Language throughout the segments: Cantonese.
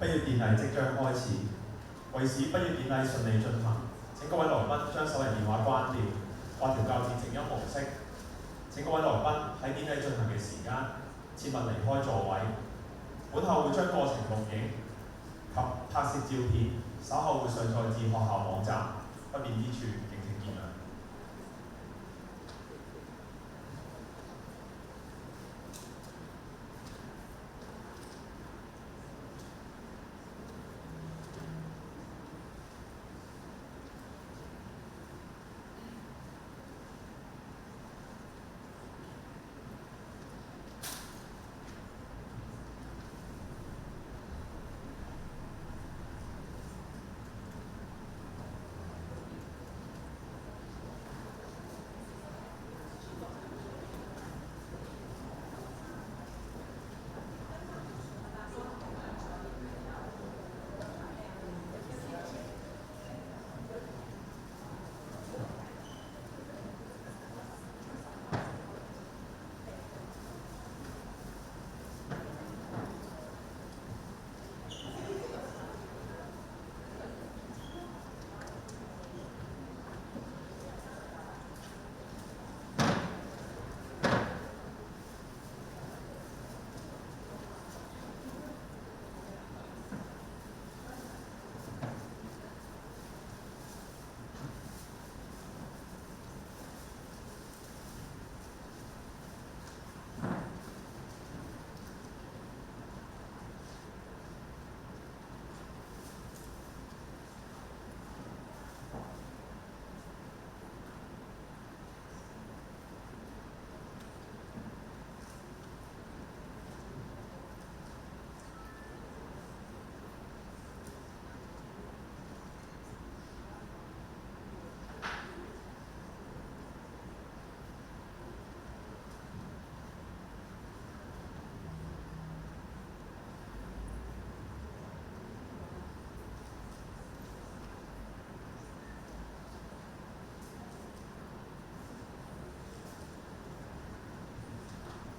畢業典禮即將開始，為使畢業典禮順利進行，請各位來賓將手提電話關掉，或調校至靜音模式。請各位來賓喺典禮進行嘅時間，切勿離開座位。本後會將過程錄影及拍攝照片，稍後會上載至學校網站，不便之處敬請見諒。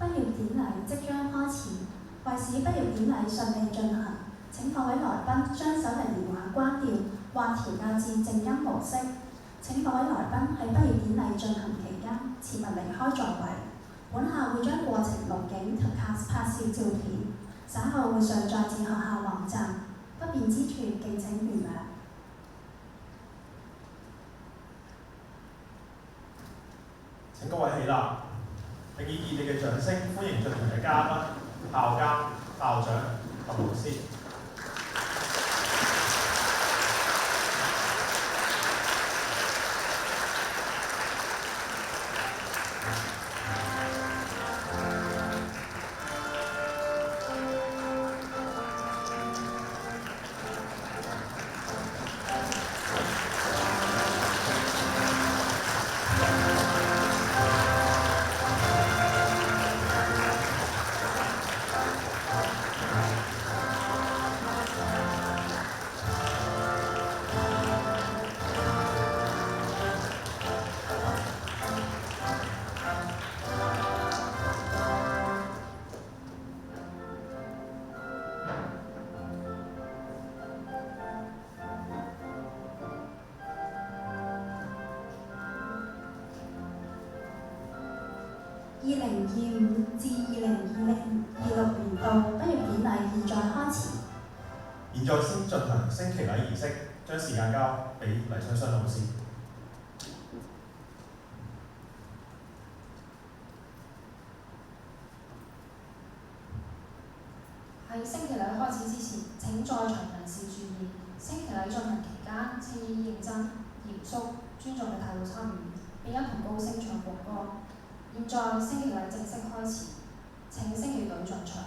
畢業典禮即將開始，為使畢業典禮順利進行，請各位來賓將手提電話關掉或調校至靜音模式。請各位來賓喺畢業典禮進行期間，切勿離開座位。本校會將過程錄影及拍攝照片，稍後會上載至學校網站，不便之處敬請原諒。請各位起立，並以熱烈嘅掌聲歡迎進場嘅嘉賓、校監、校長及老師。2025至2026年度畢業典禮現在開始。現在先進行升旗禮儀式，將時間交俾黎雙雙老師。喺升旗禮開始之前，請在場人士注意，升旗禮進行期間，請以認真、嚴肅、尊重嘅態度參與，並一同高聲唱國歌。現在升旗禮正式開始，請升旗隊進場。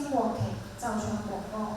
升國旗，奏唱國歌。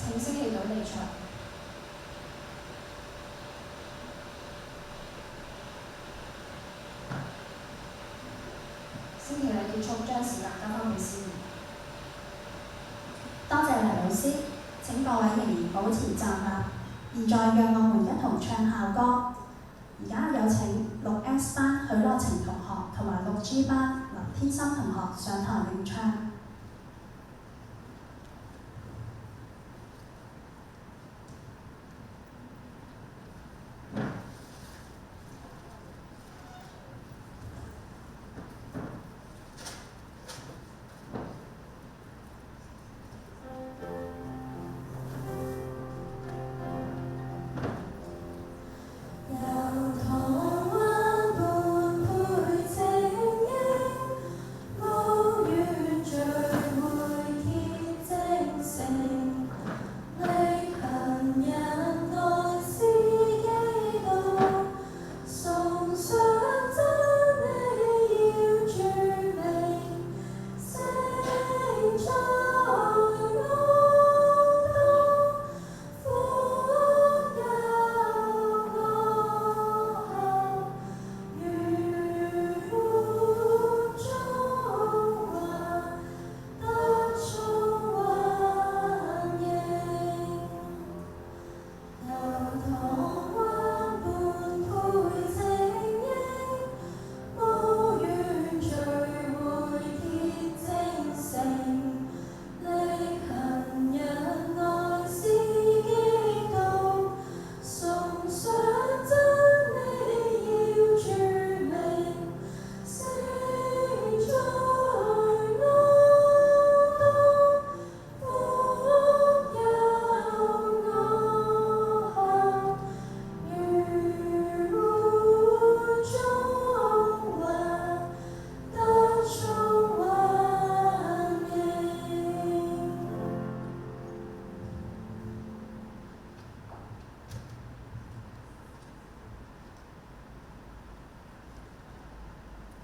請升旗隊離場。升旗禮結束，將時間交返俾司儀。多謝黎老師，請各位仍然保持站立。現在讓我們一同唱校歌。而家有請6S 班許樂晴同學同埋6G 班林天心同學上台領唱。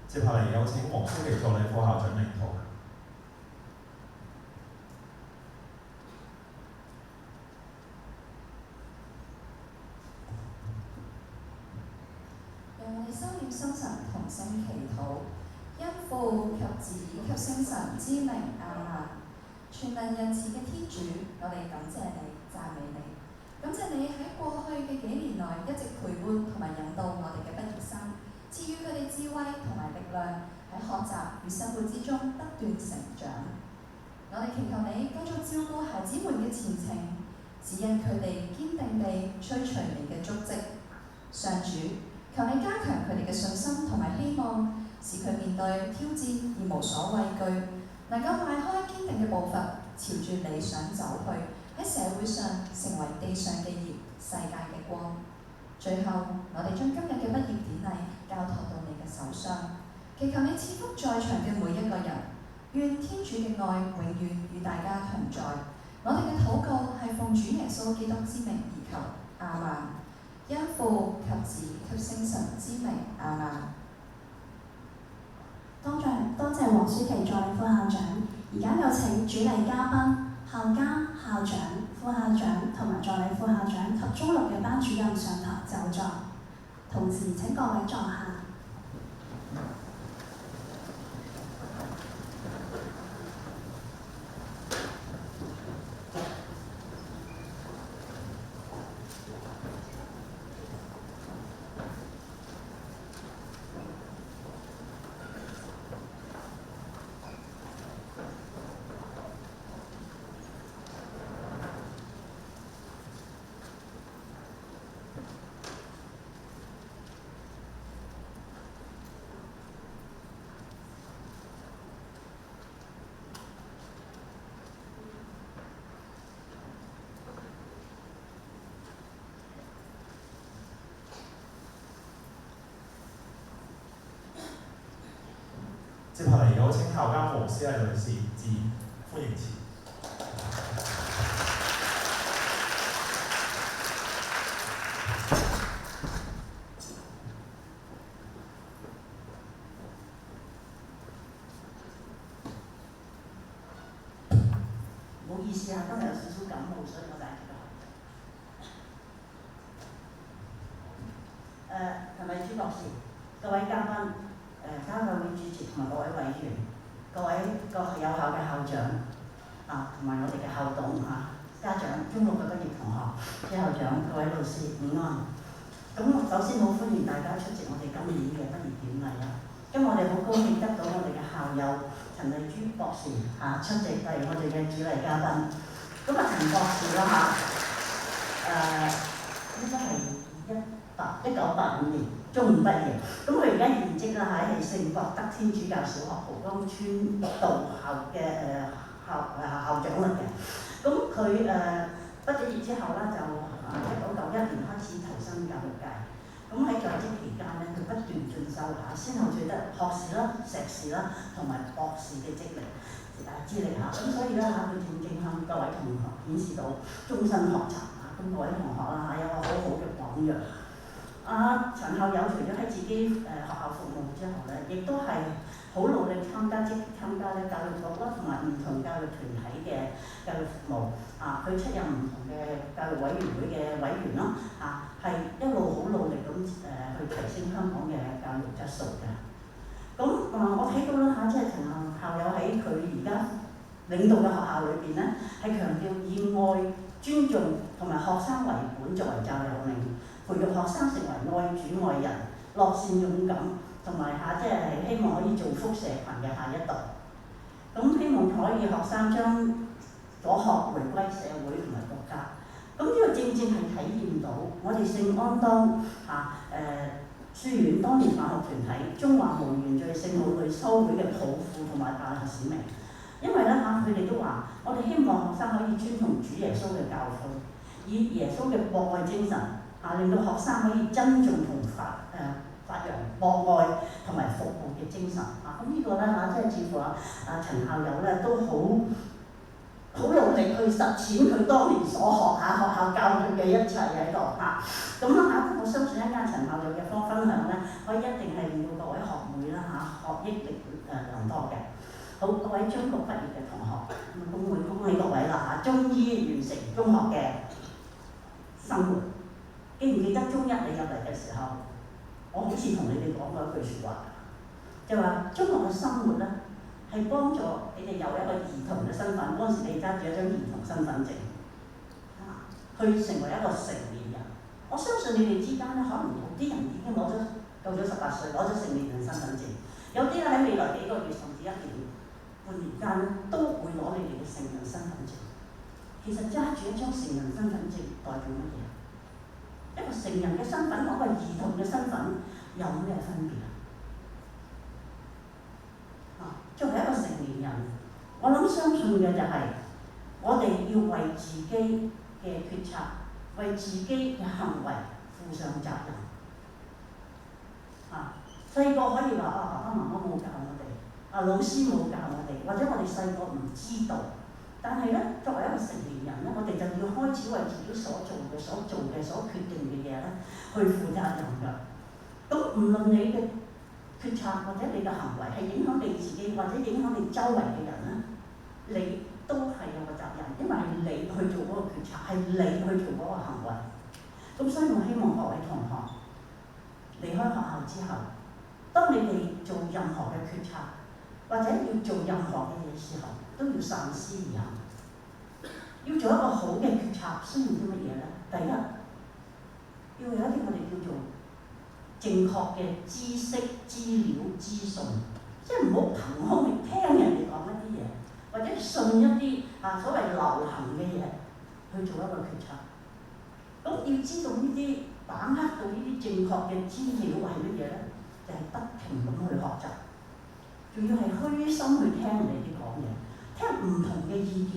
接下嚟有請黃舒琪助理副校長領導。讓我哋收斂心神，同聲祈禱。因父及子及聖神之名，阿們。全能仁慈嘅天主，我哋感謝你，讚美你。感謝你喺過去嘅幾年內一直陪伴同埋引導我哋嘅畢業生，賜予佢哋智慧同埋力量，喺學習與生活之中不斷成長。我哋祈求你繼續照顧孩子們嘅前程，指引佢哋堅定地追隨你嘅足跡。上主，求你加強佢哋嘅信心同埋希望，使佢面對挑戰而無所畏懼，能夠邁開堅定嘅步伐，朝住理想走去，喺社會上成為地上嘅鹽，世界嘅光。最後，我哋將今日嘅畢業典禮交託到你嘅手上，祈求你賜福在場嘅每一個人，願天主嘅愛永遠與大家同在。我哋嘅禱告係奉主耶穌基督之名而求，阿們。因父及子及聖神之名，阿們。多謝黃舒琪助理副校長。而家有請主禮嘉賓、校監、校長、副校長同埋助理副校長及中六嘅班主任上台就座，同時請各位坐下。接下嚟有請校監黃思麗女士致歡迎詞。唔好意思啊，今日有少少感冒，所以我戴住個口罩。係咪朱博士？各位嘉賓，家教會主席同埋各位委員，各位有效嘅校長同埋我哋嘅校董家長、中六嘅畢業同學、副校長、各位老師午安。咁首先好歡迎大家出席我哋今年嘅畢業典禮啦。今日我哋好高興得到我哋嘅校友陳麗珠博士出席係我哋嘅主禮嘉賓。咁陳博士啦應該係1985年中五畢業。咁佢而家現職啦係聖博德天主教小學蒲崗村道校嘅校長嚟嘅。咁佢畢咗業之後咧，就1991年開始投身教育界。咁喺在職期間咧，佢不斷進修先後取得學士啦、碩士啦同埋博士嘅資歷咁所以咧佢正向各位同學顯示到終身學習咁各位同學有個好好嘅榜樣。陳校友除咗喺自己學校服務之後咧，亦都係好努力積極參加咧教育局啦同埋唔同教育團體嘅教育服務。佢出任唔同嘅教育委員會嘅委員啦。係一路好努力咁去提升香港嘅教育質素嘅。咁我睇到啦即係陳校友喺佢而家領導嘅學校裏邊咧，係強調以愛、尊重同埋學生為本作為教育令，培育學生成為愛主愛人、樂善勇敢，同埋即係希望可以造福社群嘅下一代。咁希望可以學生將左學回歸社會同埋國家。咁呢個正正係體驗到我哋聖安當書院當年辦學團體中華無原罪聖母女修會嘅抱負同埋大學使命。因為咧佢哋都話，我哋希望學生可以遵從主耶穌嘅教訓，以耶穌嘅博愛精神令到學生可以珍重同發揚博愛同埋服務嘅精神。咁呢個咧即係似乎陳校友咧都好努力去實踐佢當年所學學校教佢嘅一切喺度咁我相信一間陳校友嘅分享咧，可以一定係令到各位學妹學益力良多嘅。好，各位中國畢業嘅同學，恭喜各位啦終於完成中學嘅生活。記唔記得中一你入嚟嘅時候，我好似同你哋講過一句説話，就話中學嘅生活咧係幫助你哋有一個兒童嘅身份。嗰陣時你揸住一張兒童身份證去成為一個成年人。我相信你哋之間咧，可能有啲人已經夠咗18歲，攞咗成年人身份證。有啲咧喺未來幾個月甚至1年半年間都會攞你哋嘅成人身份證。其實揸住一張成人身份證代表乜嘢？一個成人嘅身份同一個兒童嘅身份有咩分別作為一個成年人，我諗相信嘅就係我哋要為自己嘅決策、為自己嘅行為負上責任。細個可以話爸爸媽媽冇教我哋，老師冇教我哋，或者我哋細個唔知道。但係咧，作為一個成年人咧，我哋就要開始為自己所做嘅、所決定嘅嘢咧，去負責任㗎。咁唔論你嘅決策或者你嘅行為係影響你自己，或者影響你周圍嘅人咧，你都係有個責任，因為係你去做嗰個決策。係你去做嗰個行為。咁所以我希望各位同學離開學校之後，當你哋做任何嘅決策，或者要做任何嘅嘢時候，都要三思而行。要做一個好嘅決策，需要啲乜嘢咧？第一，要有一啲我哋叫做正確嘅知識、資料、資訊，即係唔好憑空去聽人哋講一啲嘢，或者信一啲所謂流行嘅嘢去做一個決策。咁要知道呢啲，把握到呢啲正確嘅資料係乜嘢咧？就係不停咁去學習，仲要係虛心去聽人哋啲講嘢，聽唔同嘅意見。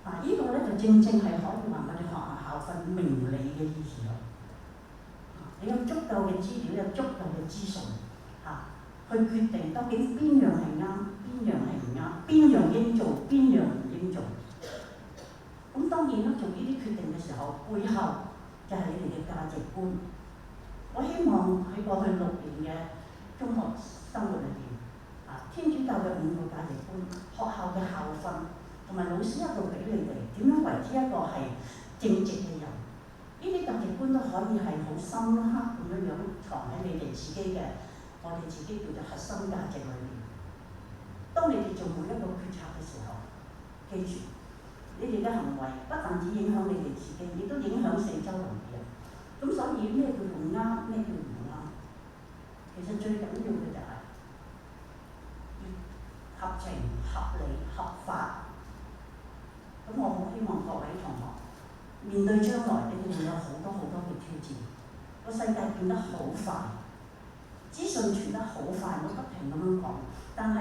呢個咧就正正係可以話我哋學校校訓明理嘅意思咯。你有足夠嘅資料，有足夠嘅資訊，去決定究竟邊樣係啱，邊樣係唔啱，邊樣應做，邊樣唔應做。咁當然啦，做呢啲決定嘅時候，背後就係你哋嘅價值觀。我希望喺過去6年嘅中學生活裏邊，天主教嘅5個價值觀，學校嘅校訓，同埋老師一路俾你哋點樣為之一個係正直嘅人。呢啲價值觀都可以係好深刻咁樣藏喺你哋自己嘅，我哋自己叫做核心價值裏面。當你哋做每一個決策嘅時候，記住，你哋嘅行為不但止影響你哋自己，亦都影響四周圍嘅人。咁所以咩叫做啱，咩叫唔啱？其實最緊要嘅就係合情、合理、合法。咁我好希望各位同學面對將來，你哋會有好多好多嘅挑戰。個世界變得好快，資訊傳得好快，我不停咁樣講。但係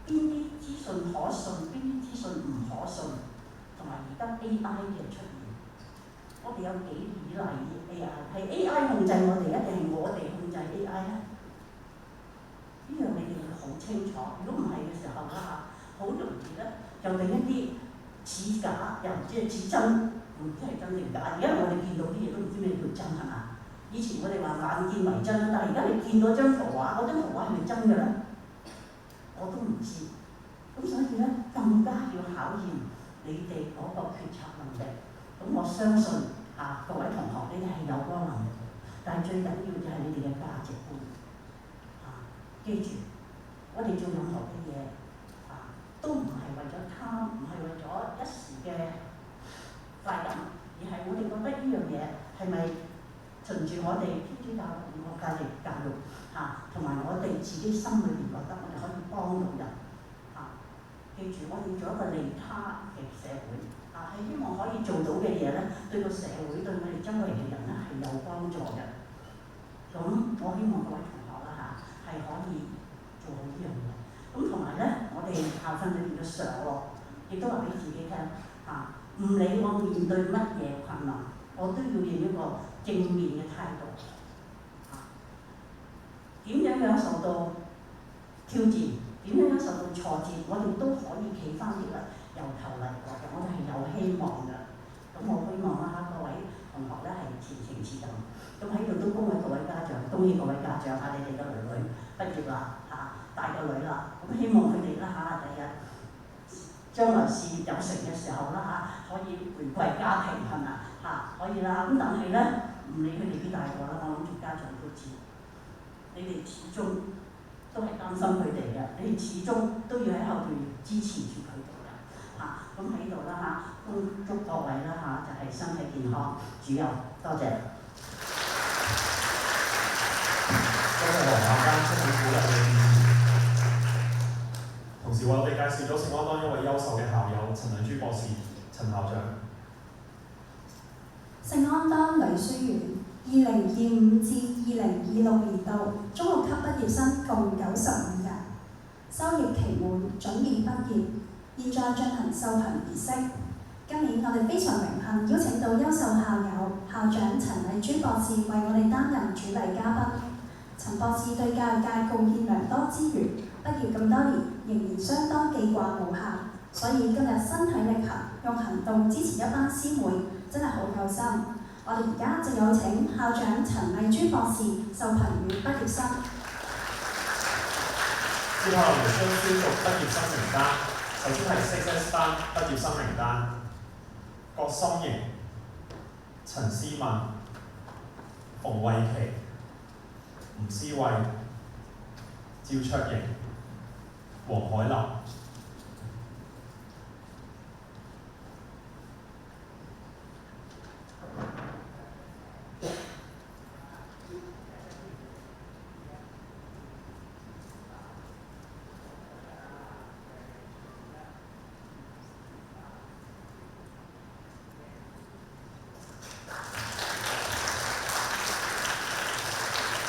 邊啲資訊可信，邊啲資訊唔可信，同埋而家 AI 嘅出現，我哋有幾依賴 AI？ 係 AI 控制我哋，一定係我哋控制 AI 咧？呢樣你哋要好清楚。如果唔係嘅時候好容易咧就俾一啲似假又唔知係似真，唔知係真定假。而家我哋見到啲嘢都唔知咩叫真係嘛？以前我哋話眼見為真，但係而家你見到張圖畫，嗰張圖畫係咪真嘅咧？我都唔知。咁所以咧，更加要考驗你哋嗰個決策能力。咁我相信各位同學，你哋係有嗰個能力嘅，但係最緊要就係你哋嘅價值觀。記住，我哋做任何嘅嘢都唔係為咗貪，唔係為咗一時嘅快感，而係我哋覺得呢樣嘢係咪循住我哋天主教5個價值教育同埋我哋自己心裏邊覺得我哋可以幫到人。記住，我哋要做一個利他嘅社會，係希望可以做到嘅嘢咧，對個社會對我哋周圍嘅人咧係有幫助嘅。咁我希望各位同學係可以做好呢樣嘢。咁同埋咧，我哋校訓裏邊嘅常樂，亦都話俾自己聽唔理我面對乜嘢困難，我都要用一個正面嘅態度。點樣受到挑戰，點樣受到挫折，我哋都可以企翻起嚟，由頭嚟過嘅，我哋係有希望嘅。咁我希望各位同學咧係前程似錦。咁喺度都恭喜各位家長，恭喜各位家長你哋嘅女畢業啦大個女啦。咁希望佢哋第日將來事業有成嘅時候可以回饋家庭係咪可以啦。咁但係咧，唔理佢哋幾大個啦，我諗住家長都知，你哋始終都係擔心佢哋嘅，你哋始終都要喺後邊支持住佢哋嘅咁喺度祝各位就係身體健康，主佑多謝。多謝黃校監充滿鼓勵嘅建議，同時為我哋介紹咗聖安當一位優秀嘅校友陳麗珠博士，陳校長。聖安當女書院2025至2026年度中六級畢業生共95人，修業期滿，準備畢業，現在進行授憑儀式。今年我哋非常榮幸邀請到優秀校友校長陳麗珠博士為我哋擔任主禮嘉賓。陳博士對教育界貢獻良多之餘，畢業咁多年仍然相當記掛無限，所以今日身體力行，用行動支持一班師妹，真係好有心。我哋而家就有請校長陳麗珠博士授憑與畢業生。接下來將宣讀畢業生名單，首先係 6S 班畢業生名單。郭心瑩、陳思敏、馮慧琪、吳思慧、趙卓瑩、黃海琳。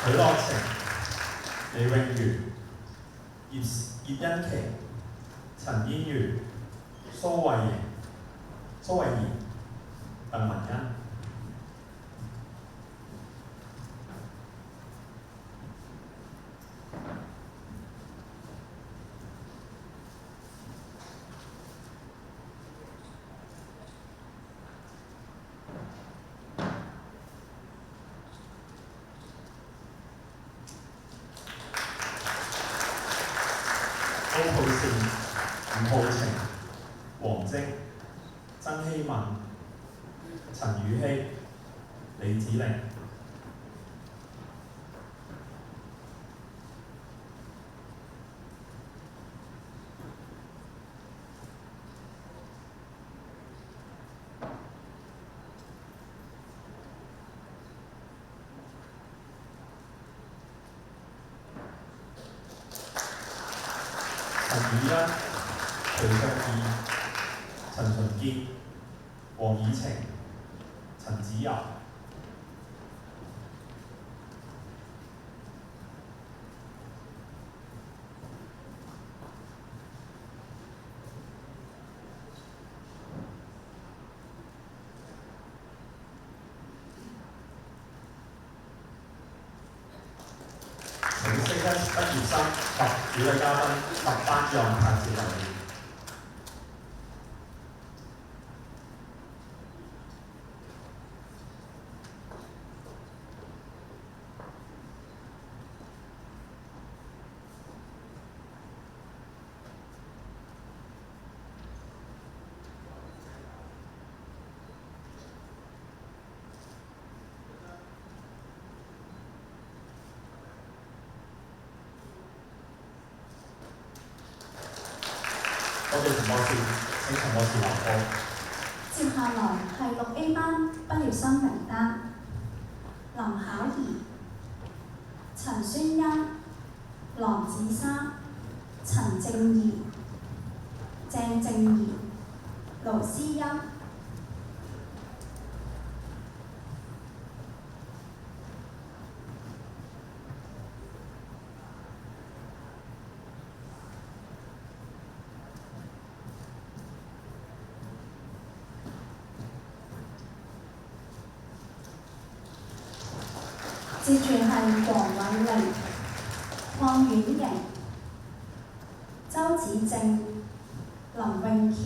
許樂晴、李永如、葉欣琪、陳嫣如、蘇慧儀、鄧文欣。高浩善、吳浩晴、黃晶、曾希敏、陳宇希、李子玲。陳雨欣、徐卓義、陳純潔、黃以晴、陳子柔。請識一畢業生及主禮嘉賓及班主任拍照留念。多謝陳博士，請陳博士留步。接下來係6A 班畢業生名單：林巧兒、陳宣欣、郎子珊、陳正義、鄭正儀、盧思欣。接住係黃偉玲、鄺婉瑩、周子正、林永橋、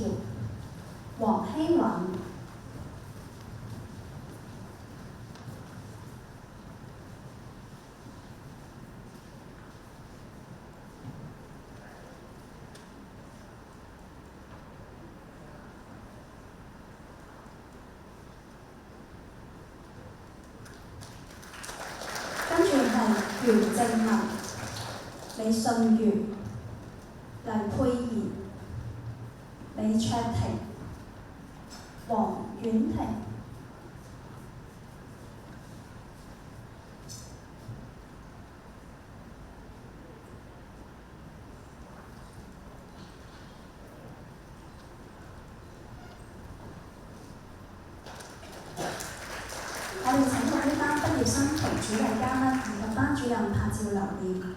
黃希允。跟住係袁正文、李信如、黎佩賢、李卓婷、黃婉婷。我哋請6A班畢業生同主禮嘉賓以及班主任拍照留念。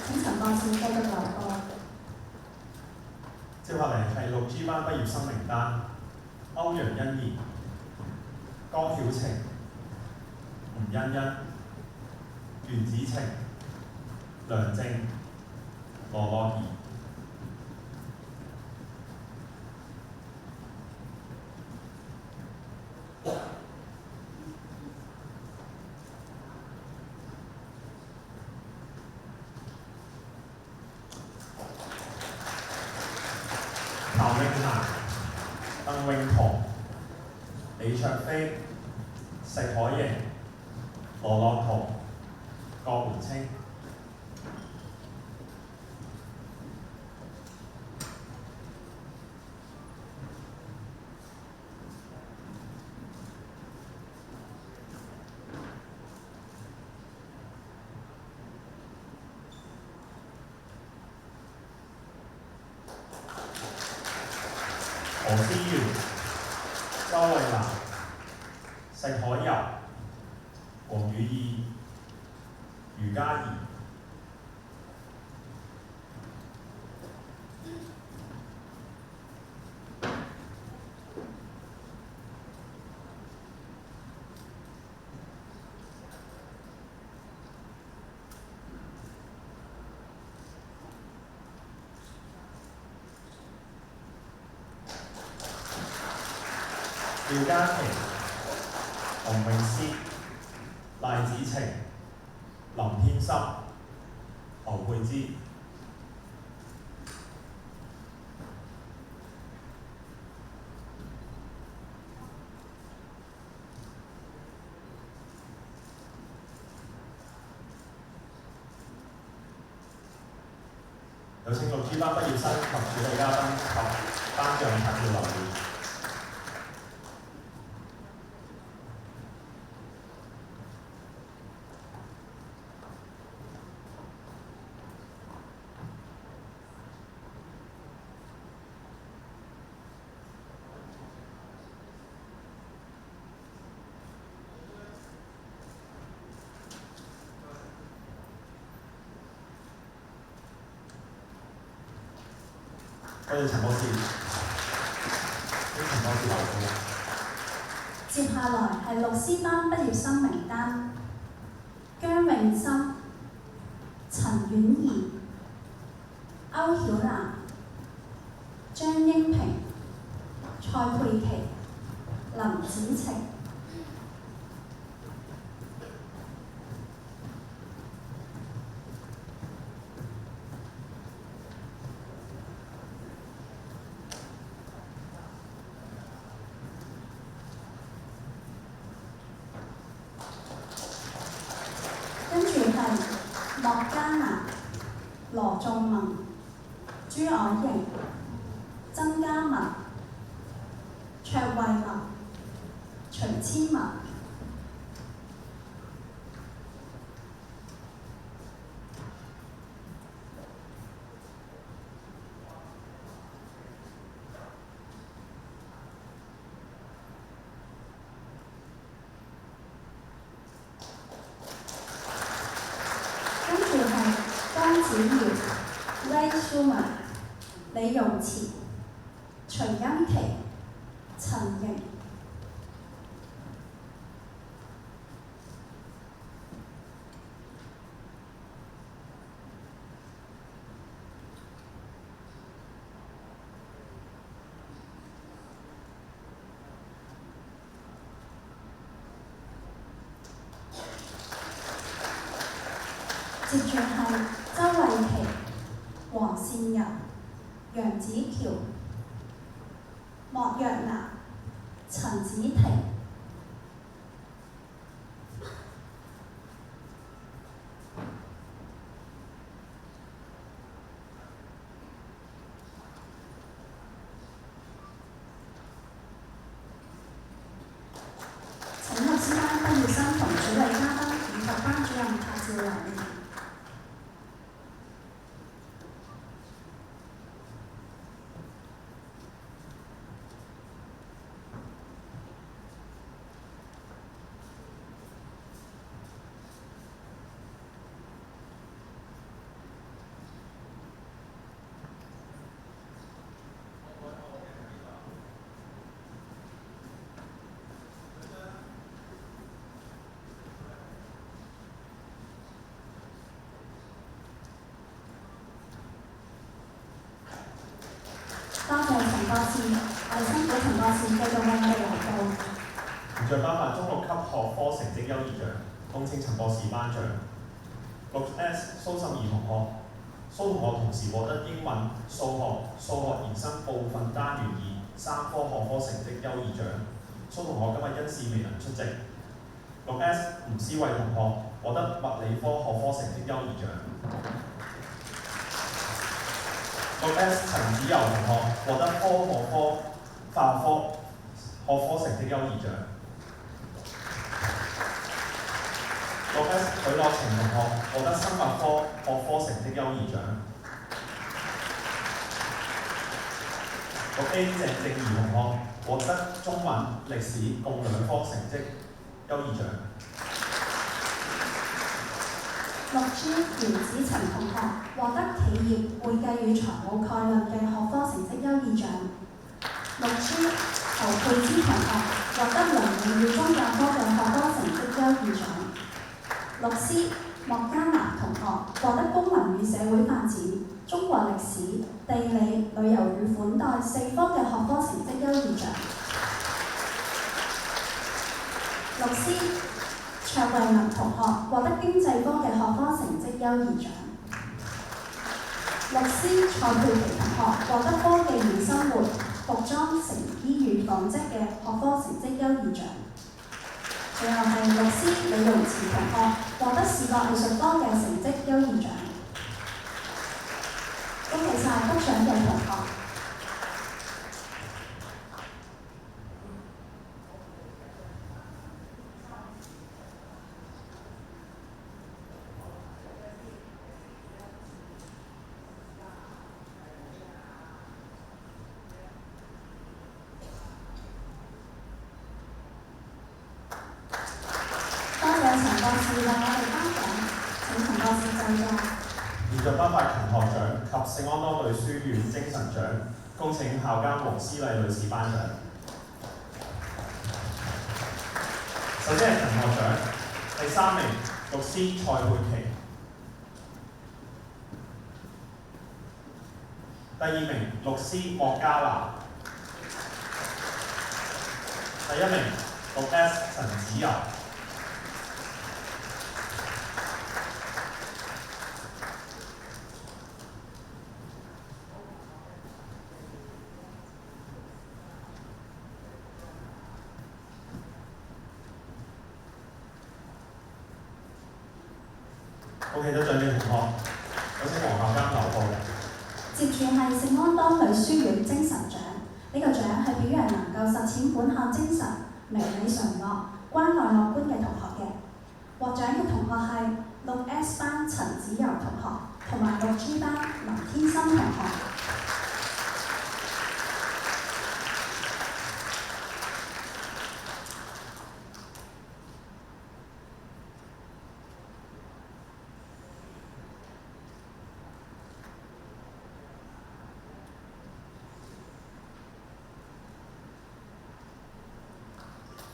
請陳博士繼續留步。接下嚟係6G 班畢業生名單：歐歐陽欣怡、江曉晴、吳欣欣、袁子晴、梁靜、羅樂怡。譚詠娜、鄧詠彤、李卓飛、石海瑩、羅樂彤、郭媛清。何思源、周慧蘭、石海柔、黃宇義、余嘉怡。廖嘉琪、洪詠詩、賴子晴、林添心、侯佩芝。有請6 G 班畢業生及主禮嘉賓及頒獎冊要留意。多謝陳博士，歡迎陳博士留步。接下來係6 C 班畢業生名單：姜詠心、陳婉儀、歐曉蘭、張英平、蔡佩琪、林子晴。跟住係莫嘉娜、羅仲文、朱凱瑩、曾嘉文、卓慧琳、徐千文。跟住係江子瑤、Ray Schumann、李容慈、徐欣琪、陳瑩。接住係周慧琪、黃善柔、楊子喬、莫若娜、陳子婷。請6 C 班畢業生同主禮嘉賓以及班主任拍照留念。博士，我哋辛苦陳博士繼續為我哋勞動。現在頒發中六級學科成績優異獎，恭請陳博士頒獎。6S 蘇心怡同學，蘇同學同時獲得英文、數學延伸部分單元2、3科學科成績優異獎。蘇同學今日因事未能出席。6S 吳思慧同學獲得物理科學科成績優異獎。6S 陳子柔同學獲得科學科化學科學科成績優異獎。6S 許樂晴同學獲得生物科學科成績優異獎。6A 鄭正儀同學獲得中文、歷史共2科成績優異獎。6G 袁子晴同學獲得企業會計與財務概論嘅學科成績優異獎。6G 侯佩芝同學獲得倫理與宗教科嘅學科成績優異獎。6C 莫嘉南同學獲得公民與社會發展、中國歷史、地理、旅遊與款待4科嘅學科成績優異獎。6C 卓慧文同學獲得經濟科嘅學科成績優異獎。6C 蔡佩琪同學獲得科技與生活、服裝、成衣與紡織嘅學科成績優異獎。最後係6C 李容慈同學獲得視覺藝術科嘅成績優異獎。恭喜晒得獎嘅同學。多謝陳博士為我哋頒獎，請陳博士就座。現在頒發勤學獎及聖安多女書院精神獎，恭請校監黃思麗女士頒獎。首先係勤學獎，第3名6C 蔡佩琪，第2名6C 莫嘉娜，第1名6S 陳子柔。恭喜得獎嘅同學，有請黃校監留步。接住係聖安多女書院精神獎，呢個獎係表揚能夠實踐本校精神、明理純惡、關愛樂觀嘅同學嘅。獲獎嘅同學係6S 班陳子柔同學同埋6G 班林天心同學。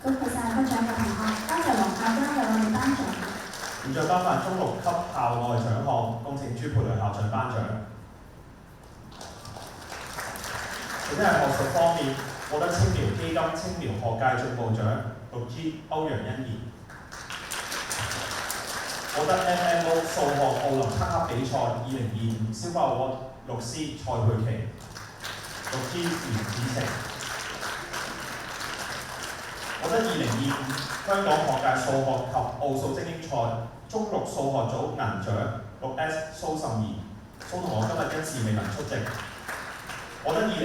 恭喜晒得獎嘅同學，多謝黃校監為我哋頒獎。現在頒發中6級校外獎項，恭請朱培良校長頒獎。首先係學術方面，獲得青苗基金青苗學界進步獎6G 歐陽欣怡，獲得 FMO 數學奧林匹克比賽2025消化學 6C 蔡佩琪，6G 袁子晴。獲得2025香港學界數學及奧數精英賽中六數學組銀獎6S 蘇心怡，蘇同學今日因事未能出席。獲得2025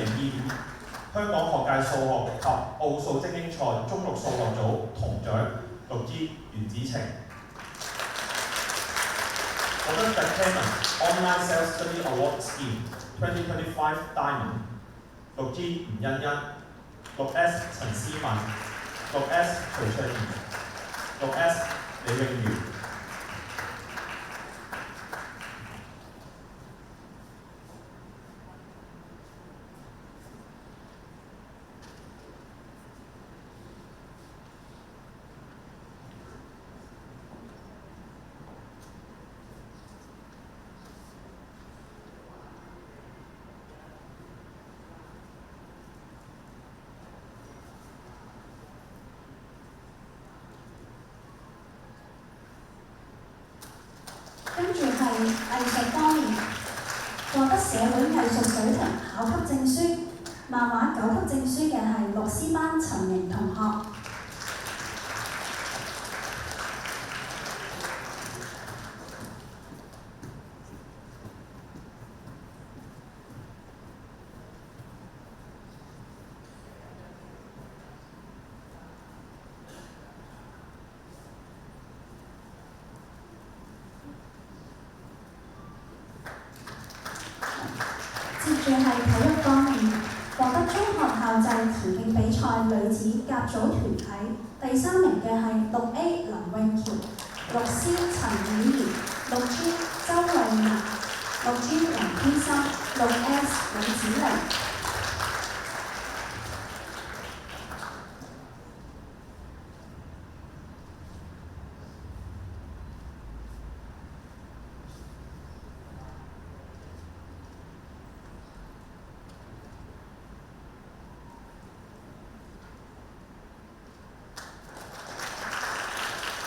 香港學界數學及奧數精英賽中六數學組銅獎6G 袁子晴。獲得 The Canon Online Self Study Award Scheme 2025 Diamond 6G 吳欣欣，6S 陳思敏。6S 徐翠怡，6S 李永元。跟住係藝術方面，獲得社會藝術水平考級證書、漫畫9級證書嘅係律師班陳瑩同學。接住係體育方面，獲得中學校際田徑比賽女子甲組團體第3名嘅係6A 林永喬、6C 陳婉儀、6G 周慧娜、6G 林天心、6S 李子玲。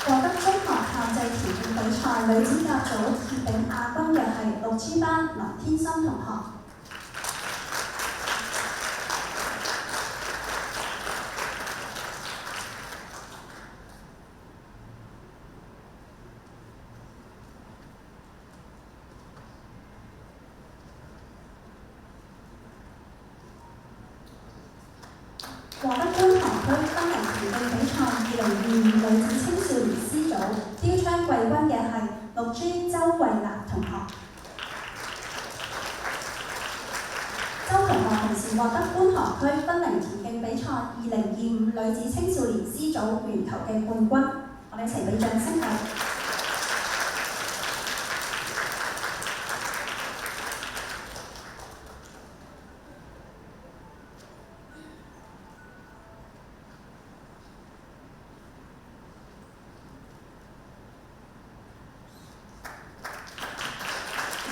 獲得中學校際田徑比賽女子甲組鐵餅亞軍嘅係6G 班林天心同學。獲得觀塘區分齡田徑比賽2025女子青少年 C 組標槍季軍嘅係6G 周慧娜同學。周同學同時獲得觀塘區分齡田徑比賽2025女子青少年 C 組鉛球嘅冠軍。我哋一齊俾掌聲佢。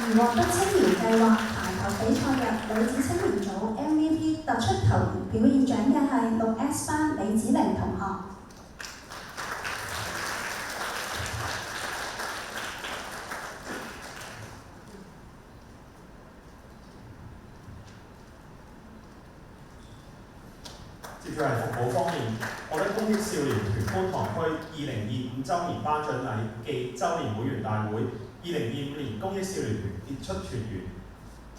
而獲得青年計劃排球比賽日女子青年組 MVP 突出球員表現獎嘅係6S 班李子玲同學。接住係服務方面，獲得公益少年團觀塘區2025週年頒獎禮暨週年會員大會2025年公益少年團傑出團員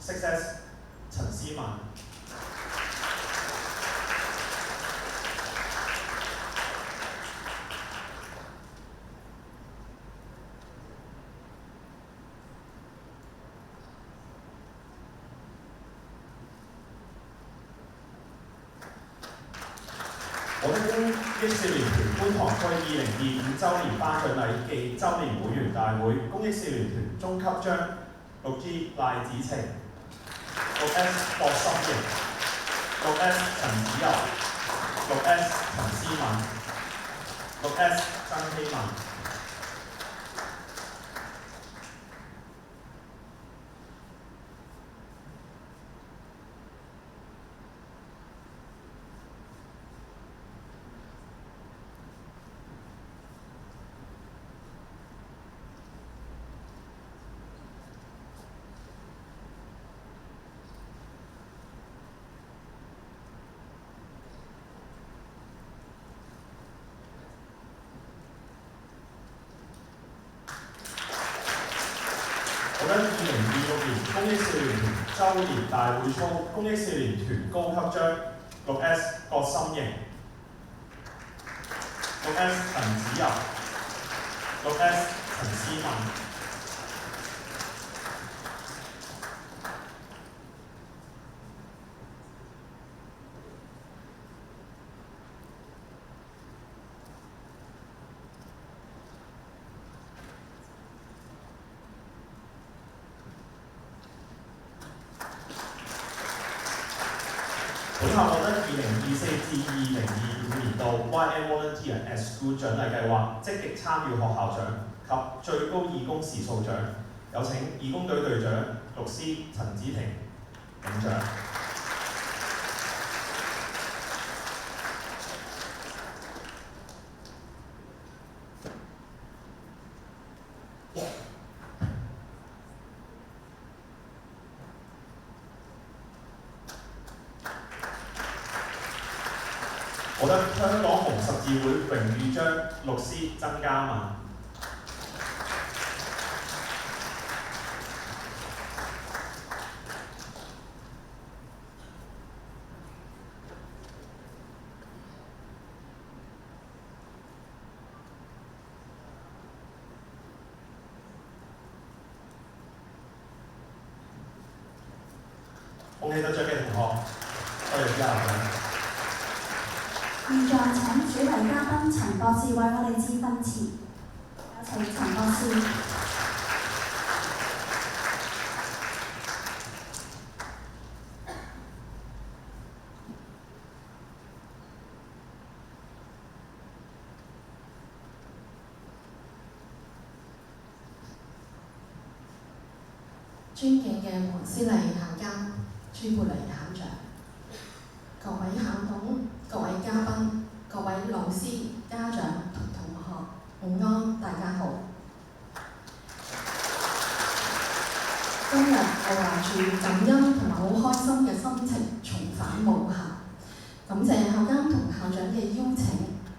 6S 陳思敏。獲得公益少年團觀塘區2025週年頒獎禮暨週年會員大會公益少年團中級章6G 賴子晴、6S 郭心瑩、6S 陳子柔、6S 陳思敏、6S 曾希文。獲得2026年公益少年團週年大會操公益少年團高級章6S 郭心瑩、6S 陳子柔、6S 陳思敏。本校獲得2024至2025年度 YM Volunteer at School 獎勵計劃積極參與學校獎及最高義工時數獎，有請義工隊隊長6C 陳子婷領獎。得香港紅十字會榮譽章律師曾嘉敏。恭喜得獎嘅同學，多謝之後現在請主禮嘉賓陳博士為我哋致訓詞，有請陳博士。尊敬嘅黃思麗校監、朱佩麗校長、各位校董、各位嘉賓、各位老師、家長同同學，午安，大家好。今日我懷住感恩同埋好開心嘅心情重返母校，感謝校監同校長嘅邀請，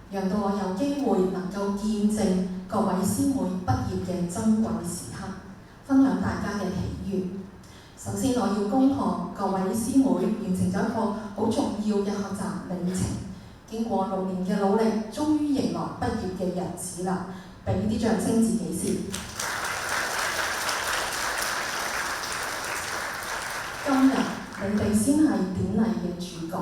讓到我有機會能夠見證各位師妹畢業嘅珍貴時刻，分享大家嘅喜悅。首先，我要恭賀各位師妹完成咗一個好重要嘅學習里程。經過6年嘅努力，終於迎來畢業嘅日子啦！俾啲掌聲自己先。今日你哋先係典禮嘅主角，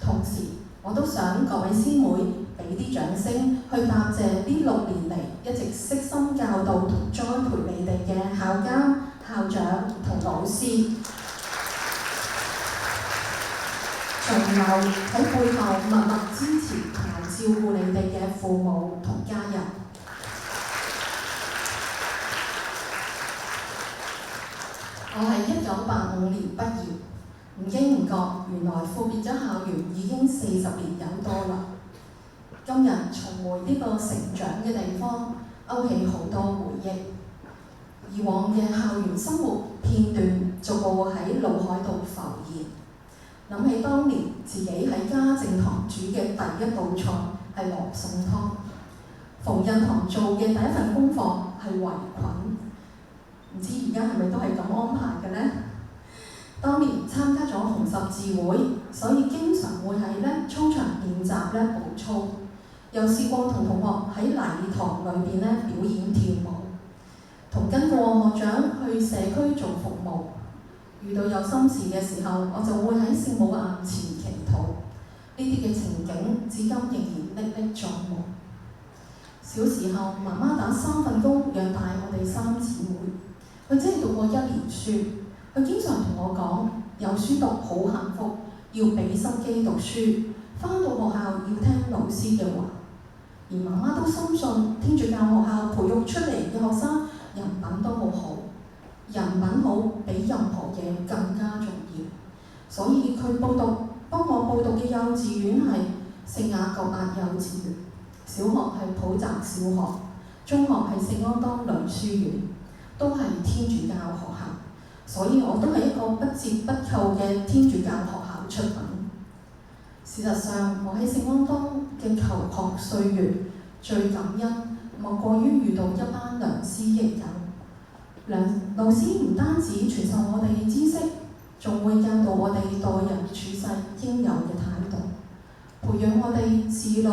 同時我都想各位師妹俾啲掌聲去答謝呢6年嚟一直悉心教導同栽培你哋嘅校監、校長同老師，仲有喺背後默默支持同埋照顧你哋嘅父母同家人。我係1985年畢業，唔經唔覺，原來闊別咗校園已經40年有多啦。今日重回呢個成長嘅地方，勾起好多回憶。以往嘅校園生活片段逐步喺腦海度浮現，諗起當年自己喺家政堂煮嘅第一道菜係羅宋湯，縫紉堂做嘅第一份功課係圍裙，唔知而家係咪都係咁安排嘅呢？當年參加咗紅十字會，所以經常會喺操場練習步操，又試過同同學喺禮堂裏邊表演跳舞。同跟過學長去社區做服務，遇到有心事嘅時候，我就會喺聖母岩前祈禱。呢啲嘅情景至今仍然歷歷在目。小時候，媽媽打3份工養大我哋3姊妹，佢只係讀過1年書。佢經常同我講，有書讀好幸福，要俾心機讀書，返到學校要聽老師嘅話。而媽媽都深信天主教學校培育出嚟嘅學生人品都好好，人品好比任何嘢更加重要。所以佢幫我報讀嘅幼稚園係聖雅各伯幼稚園，小學係普澤小學，中學係聖安當女書院，都係天主教學校。所以我都係一個不折不扣嘅天主教學校出品。事實上，我喺聖安當嘅求學歲月最感恩，莫過於遇到一班良師益友。老師唔單止傳授我哋知識，仲會教導我哋待人處世應有嘅態度，培養我哋自律、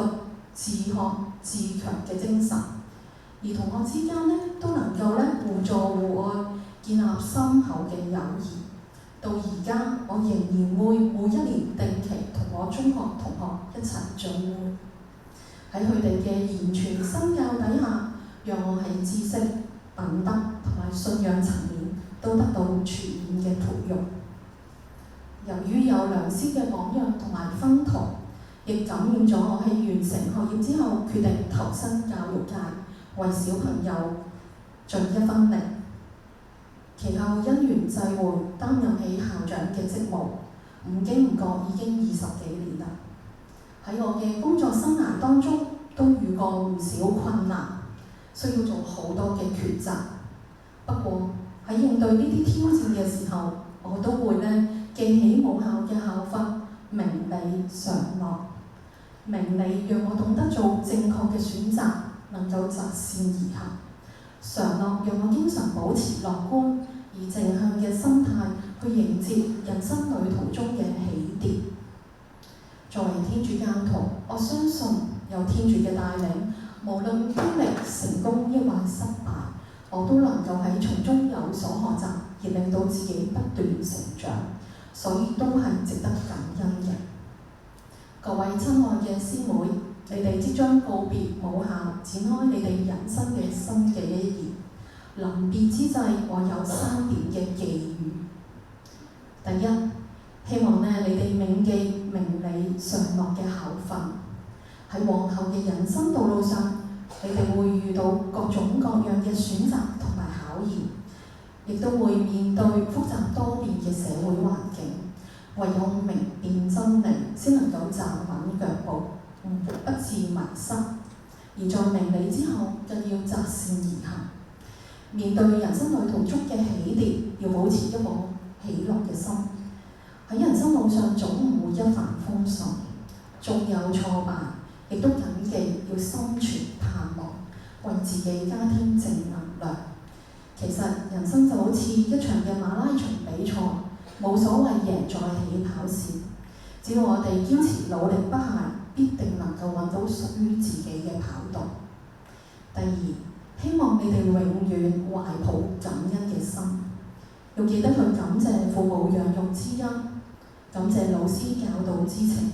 自學、自強嘅精神。而同學之間都能夠互助互愛，建立深厚嘅友誼。到而家，我仍然會每一年定期同我中學同學一齊聚會。喺佢哋嘅言傳身教底下，讓我喺知識、品德同埋信仰層面都得到全面嘅培育。由於有良師嘅榜樣同埋薰陶，亦感染咗我喺完成學業之後決定投身教育界，為小朋友盡一分力。其後因緣際會擔任起校長嘅職務，唔經唔覺已經20幾年啦。喺我嘅工作生涯當中，都遇過唔少困難，需要做好多嘅抉擇。不過喺應對呢啲挑戰嘅時候，我都會記起母校嘅校訓，明理常樂。明理讓我懂得做正確嘅選擇，能夠擇善而行。常樂讓我經常保持樂觀而正向嘅心態去迎接人生旅途中嘅起跌。作為天主教徒，我相信有天主嘅帶領，無論經歷成功抑或失敗，我都能夠喺從中有所學習，而令到自己不斷成長，所以都係值得感恩嘅。各位親愛嘅師妹，你哋即將告別母校，展開你哋人生嘅新嘅一頁。臨別之際，我有3點嘅寄語。第一，希望你哋銘記明理常樂嘅考訓。喺往後嘅人生道路上，你哋會遇到各種各樣嘅選擇同埋考驗，亦都會面對複雜多變嘅社會環境。唯有明辨真理，先能夠站穩腳步，不致迷失。而在明理之後，更要擇善而行。面對人生旅途中嘅起跌，要保持一顆喜樂嘅心。喺人生路上總唔會一帆風順，縱有挫敗，亦都謹記要心存盼望，為自己加添正能量。其實人生就好似一場嘅馬拉松比賽，冇所謂贏在起跑線，只要我哋堅持努力不懈，必定能夠揾到屬於自己嘅跑道。第二，希望你哋永遠懷抱感恩嘅心，要記得去感謝父母養育之恩，感謝老師教導之情，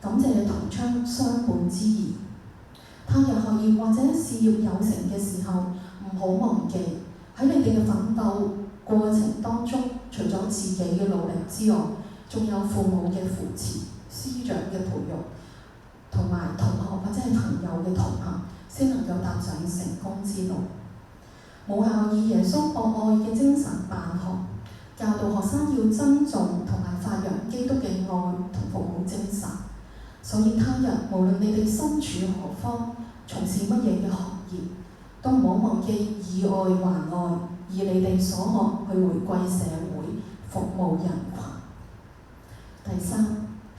感謝同窗相伴之誼。他日學業或者事業有成嘅時候，唔好忘記喺你哋嘅奮鬥過程當中，除咗自己嘅努力之外，仲有父母嘅扶持、師長嘅培育，同埋同學或者係朋友嘅同行，先能夠踏上成功之路。母校以耶穌博愛嘅精神辦學，教導學生要珍重同埋發揚基督嘅愛同服務精神。所以他日無論你哋身處何方，從事乜嘢嘅學業，都唔好忘記以愛還愛，以你哋所學去回歸社會，服務人群。第三，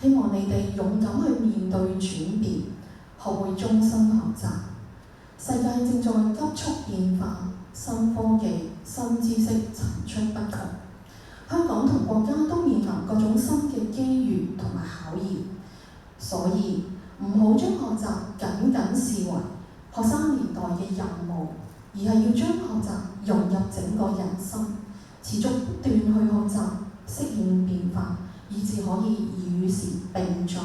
希望你哋勇敢去面對轉變，學會終身學習。世界正在急速變化，新科技、新知識層出不窮。香港同國家都面臨各種新嘅機遇同埋考驗，所以唔好將學習僅僅視為學生年代嘅任務，而係要將學習融入整個人生，持續不斷去學習，適應變化，以至可以與時並進。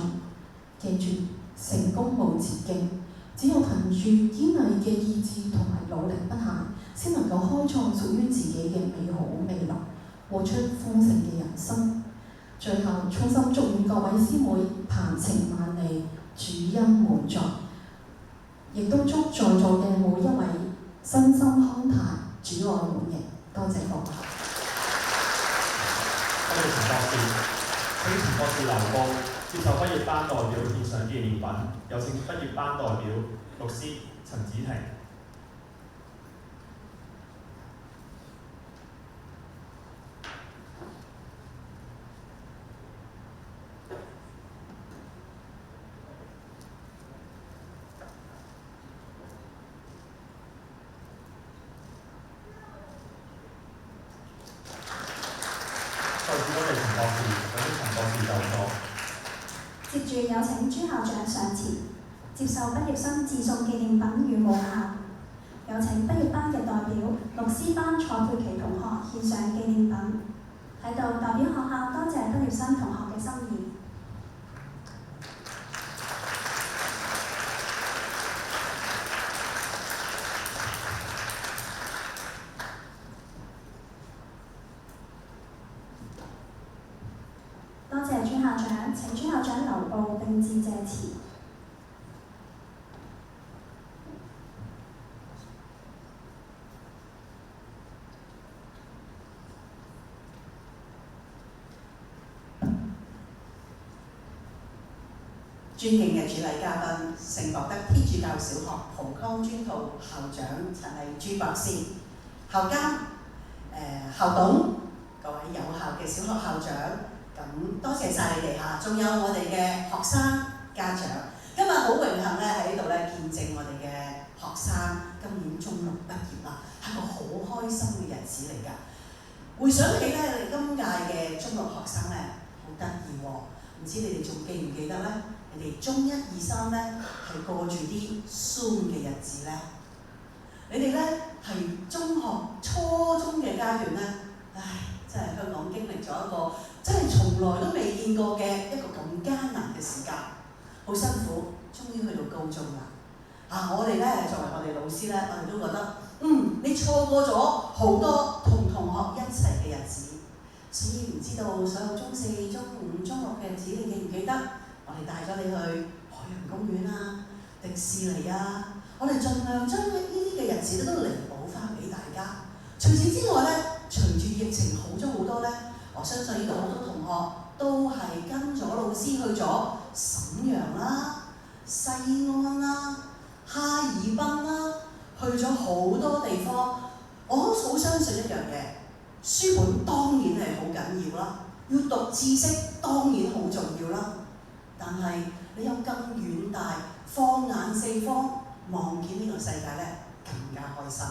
記住，成功無捷徑，只有憑住堅毅嘅意志同埋努力不懈，先能夠開創屬於自己嘅美好未來，活出豐盛嘅人生。最後，衷心祝願各位師妹鵬程萬里，主恩滿載，亦都祝在座嘅每一位身心康泰，主愛滿盈。多謝各位。多謝陳博士，請陳博士留步，接受畢業班代表獻上紀念品。有請畢業班代表律師陳子婷。接住有請朱校長上前，接受畢業生致送紀念品與母校。有請畢業班嘅代表律師班蔡佩琪同學獻上紀念品，喺度代表學校多謝畢業生同學嘅心意。多謝朱校長，請朱校長留步並致謝詞。尊敬嘅主禮嘉賓，聖博德天主教小學蒲崗專道校長陳麗珠博士、校監、校董、各位有效嘅小學校長，咁多謝晒你哋嚇，仲有我哋嘅學生家長。今日好榮幸咧喺呢度咧見證我哋嘅學生今年中六畢業啦，係個好開心嘅日子嚟㗎。回想起咧，你今屆嘅中六學生咧好得意喎，唔知你哋仲記唔記得咧？你哋中一、二、三咧係過住啲 Zoom 嘅日子咧？你哋咧係中學、初中嘅階段咧，唉，真係香港經歷咗一個真係從來都未見過嘅一個咁艱難嘅時間，好辛苦，終於去到高中啦。我哋咧作為我哋老師咧，我哋都覺得，你錯過咗好多同同學一齊嘅日子，所以唔知道所有中四、中五、中六嘅日子，你記唔記得？我哋帶咗你去海洋公園啊、迪士尼啊，我哋盡量將呢啲嘅日子都彌補翻俾大家。除此之外咧，隨住疫情好咗好多咧，我相信呢度好多同學都係跟咗老師去咗瀋陽啦、西安啦、哈爾濱啦，去咗好多地方。我好相信一樣嘢，書本當然係好緊要啦，要讀知識當然好重要啦。但係你有更遠大，放眼四方，望見呢個世界咧，更加開心。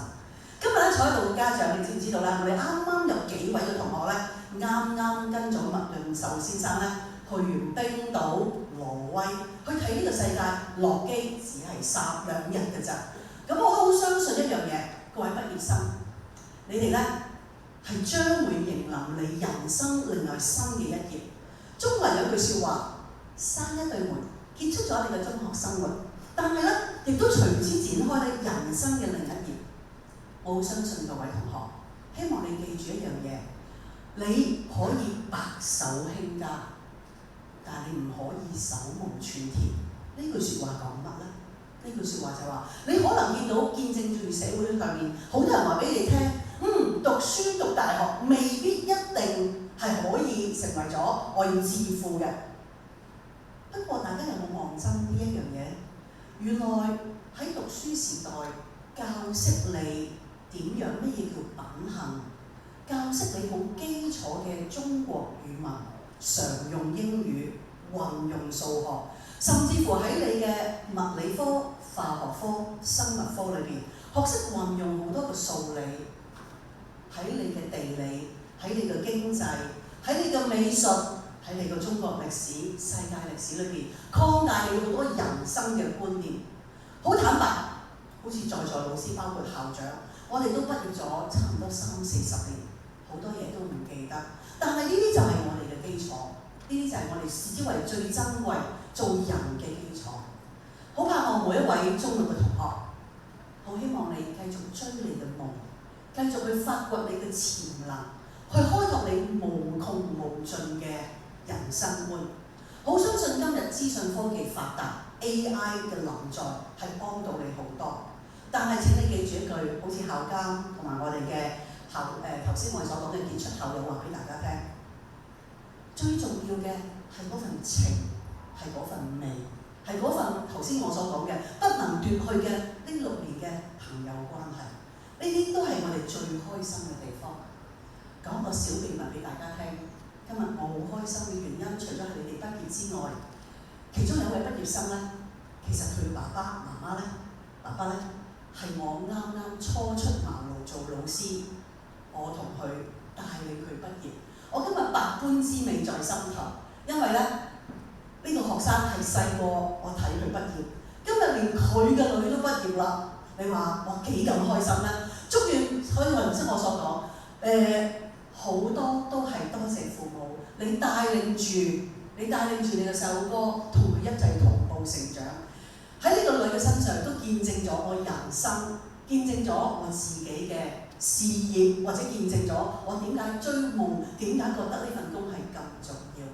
今日咧坐喺度嘅家長，你知唔知道咧？我哋啱啱有幾位嘅同學咧，啱啱跟咗麥潤壽先生咧去完冰島、挪威，去睇呢個世界，落機只係2日嘅咋。咁我好相信一樣嘢，各位畢業生，你哋咧係將會迎臨你人生另外新嘅一頁。中國人有句説話：閂一對門，結束咗你嘅中學生活，但係咧亦都隨之展開你人生嘅另一頁。我好相信各位同學，希望你記住一樣嘢，你可以白手興家，但係你唔可以手無寸鐵。呢句説話講乜咧？呢句説話就話，你可能見到見證住社會上面好多人話俾你聽，讀書讀大學未必一定係可以成為咗我要致富嘅。不過大家有冇望真呢一樣嘢？原來喺讀書時代教識你點樣咩叫品行，教識你好基礎嘅中國語文、常用英語、運用數學，甚至乎喺你嘅物理科、化學科、生物科裏邊學識運用好多嘅數理，喺你嘅地理、喺你嘅經濟、喺你嘅美術、喺你嘅中國歷史、世界歷史裏邊擴大你好多人生嘅觀念。好坦白，好似在座老師包括校長，我哋都畢業咗差唔多30-40年，好多嘢都唔記得。但係呢啲就係我哋嘅基礎，呢啲就係我哋視之為最珍貴做人嘅基礎。好盼望每一位中六嘅同學，好希望你繼續追你嘅夢，繼續去發掘你嘅潛能，去開拓你無窮無盡嘅人生觀。好相信今日資訊科技發達 ，AI 嘅臨在係幫到你好多。但係請你記住一句，好似校監同埋我哋嘅頭先我哋所講嘅傑出校友話俾大家聽，最重要嘅係嗰份情，係嗰份味，係嗰份頭先我所講嘅不能奪去嘅呢6年嘅朋友關係。呢啲都係我哋最開心嘅地方。講個小秘密俾大家聽，今日我好開心嘅原因，除咗係你哋畢業之外，其中有位畢業生咧，其實佢爸爸媽媽咧，爸爸咧係我啱啱初出茅廬做老師，我同佢帶領佢畢業。我今日百般滋味在心頭，因為咧呢個學生係細個我睇佢畢業，今日連佢嘅女都畢業啦。你話我幾咁開心咧？祝願所以頭先我所講，好多都係多謝父母，你帶領住你嘅細佬哥同佢一齊同步成長。喺呢個女嘅身上都見證咗我人生，見證咗我自己嘅事業，或者見證咗我點解追夢，點解覺得呢份工係咁重要。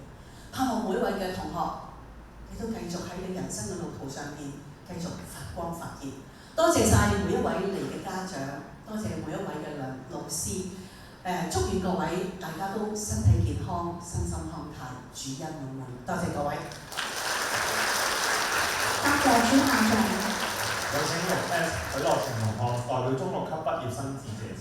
盼望每一位嘅同學，你都繼續喺你人生嘅路途上面繼續發光發熱。多謝晒每一位嚟嘅家長，多謝每一位嘅老師。祝願各位大家都身體健康、身心康泰、主恩滿滿。多謝各位。多謝朱校長。有請6S 許樂晴同學代表中6級畢業生致謝詞。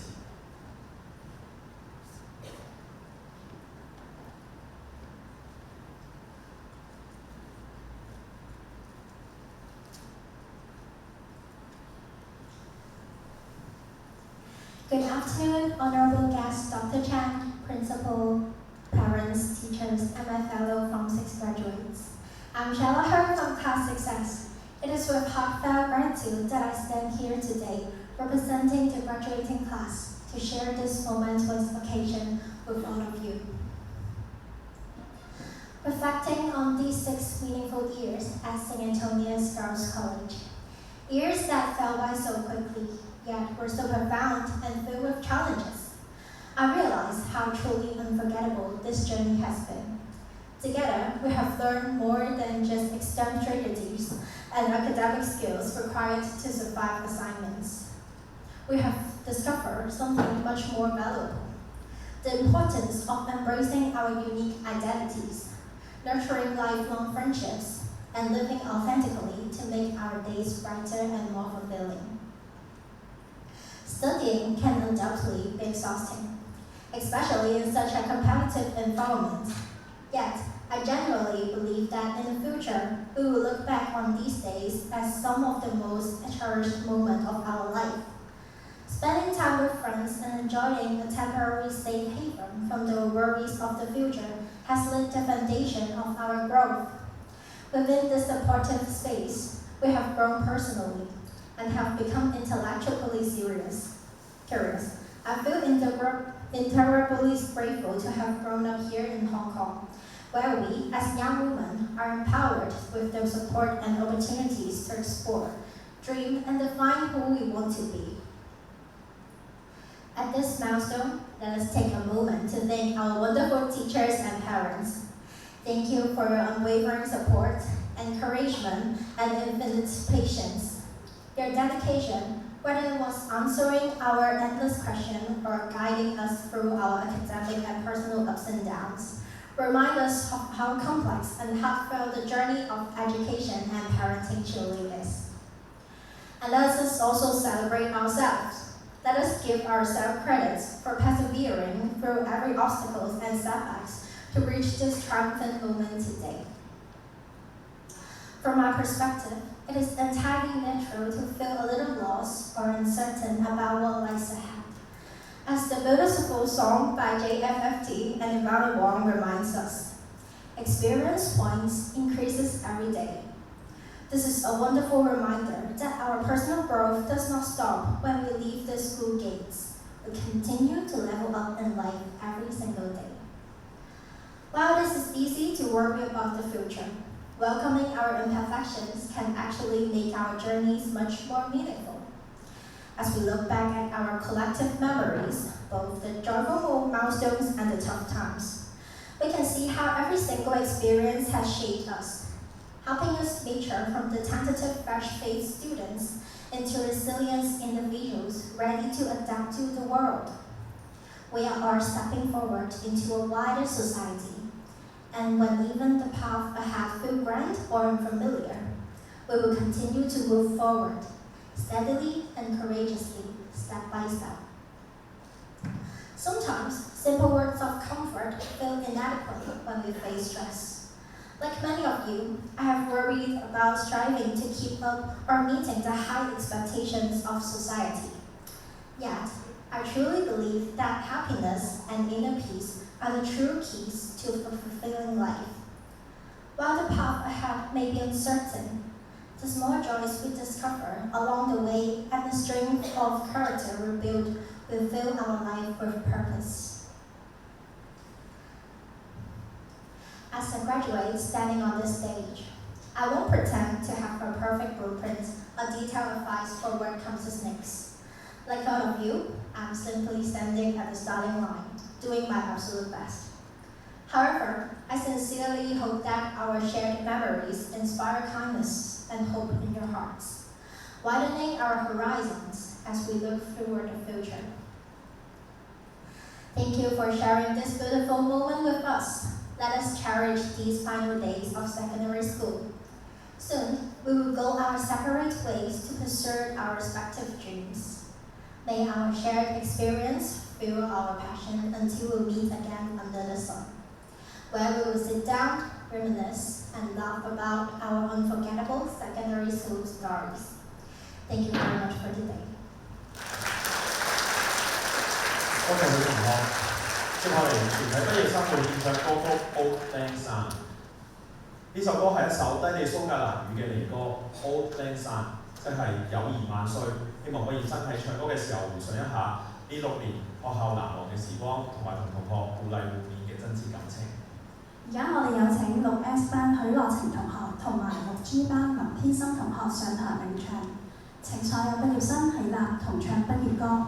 Good afternoon, honorable guests, Dr. Chan, principal, parents, teachers, and my fellow Form 6 graduates. I'm Charlotte Hurd from Class 6S. It is with heartfelt gratitude that I stand here today, representing the graduating class, to share this momentous occasion with all of you. Reflecting on these 6 meaningful years at St. Antonius Girls College, years that fell by so quickly, yet were so profound and filled with challenges, I realize how truly unforgettable this journey has been. Together, we have learned more than just exam strategies and academic skills required to survive assignments. We have discovered something much more valuable: the importance of embracing our unique identities, nurturing lifelong friendships, and living authentically to make our days brighter and more fulfilling. Studying can undoubtedly be exhausting, especially in such a competitive environment. Yet, I genuinely believe that in the future, we will look back on these days as some of the most cherished moments of our life. Spending time with friends and enjoying a temporary safe haven from the worries of the future has laid the foundation of our growth. Within this supportive space, we have grown personally and have become intellectually curious. I feel incredibly grateful to have grown up here in Hong Kong, where we, as young women, are empowered with the support and opportunities to explore, dream, and define who we want to be. At this milestone, let us take a moment to thank our wonderful teachers and parents. Thank you for your unwavering support, encouragement, and infinite patience. Your dedication, whether it was answering our endless questions or guiding us through our academic and personal ups and downs, remind us of how complex and heartfelt the journey of education and parenting truly is. And let us also celebrate ourselves. Let us give ourselves credit for persevering through every obstacle and setbacks to reach this triumphant moment today. From my perspective, it is entirely natural to feel a little lost or uncertain about what lies ahead. As the beautiful song by JFFT and Yvonne Wong reminds us, experience points increases every day. This is a wonderful reminder that our personal growth does not stop when we leave the school gates. We continue to level up in life every single day. While it is easy to worry about the future, welcoming our imperfections can actually make our journeys much more meaningful. As we look back at our collective memories, both the joyful milestones and the tough times, we can see how every single experience has shaped us, helping us mature from the tentative fresh-faced students into resilient individuals ready to adapt to the world. We are all stepping forward into a wider society, and when even the path ahead feels grand or unfamiliar, we will continue to move forward, steadily and courageously, step by step. Sometimes, simple words of comfort feel inadequate when we face stress. Like many of you, I have worried about striving to keep up or meeting the high expectations of society. Yet, I truly believe that happiness and inner peace are the true keys to a fulfilling life. While the path ahead may be uncertain, the small joys we discover along the way and the strength of character we build will fill our life with purpose. As a graduate standing on this stage, I won't pretend to have a perfect blueprint or detailed advice for what comes next. Like all of you, I'm simply standing at the starting line, doing my absolute best. However, I sincerely hope that our shared memories inspire kindness and hope in your hearts, widening our horizons as we look toward the future. Thank you for sharing this beautiful moment with us. Let us cherish these final days of secondary school. Soon, we will go our separate ways to pursue our respective dreams. May our shared experience fuel our passion until we meet again under the sun, where we will sit down, reminisce, and laugh about our unforgettable secondary school stories. Thank you very much for today. 多謝佢同學。接下嚟，全體畢業生會獻唱歌曲《Old Lang Syne》。呢首歌係一首低地蘇格蘭語嘅離歌 ，Old Lang Syne，即係友誼萬歲。希望畢業生喺唱歌嘅時候回想一下呢6年學校難忘嘅時光，同埋同同學互勵互勉嘅真摯感情。而家我哋有請6S 班許樂晴同學同埋6G 班林天心同學上台領唱，請所有畢業生起立同唱畢業歌。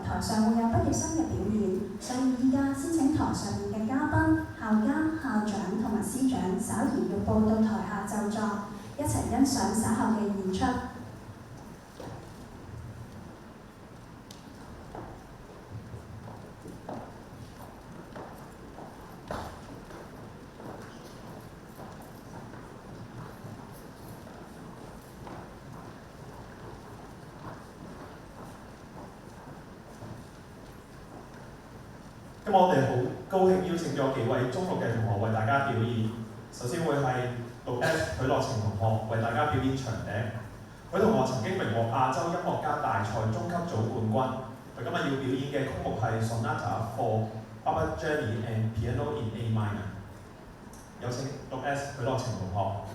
台上會有畢業生嘅表演，所以依家先請台上面嘅嘉賓、校監、校長同埋司長稍移玉步到台下就座，一齊欣賞稍後嘅演出。咁我哋好高興邀請咗幾位中6嘅同學為大家表演。首先會係6S 許樂晴同學為大家表演長笛。許同學曾經榮獲亞洲音樂家大賽中級組冠軍。佢今日要表演嘅曲目係 Sonata for Barbergelli and Piano in A minor。有請6S 許樂晴同學。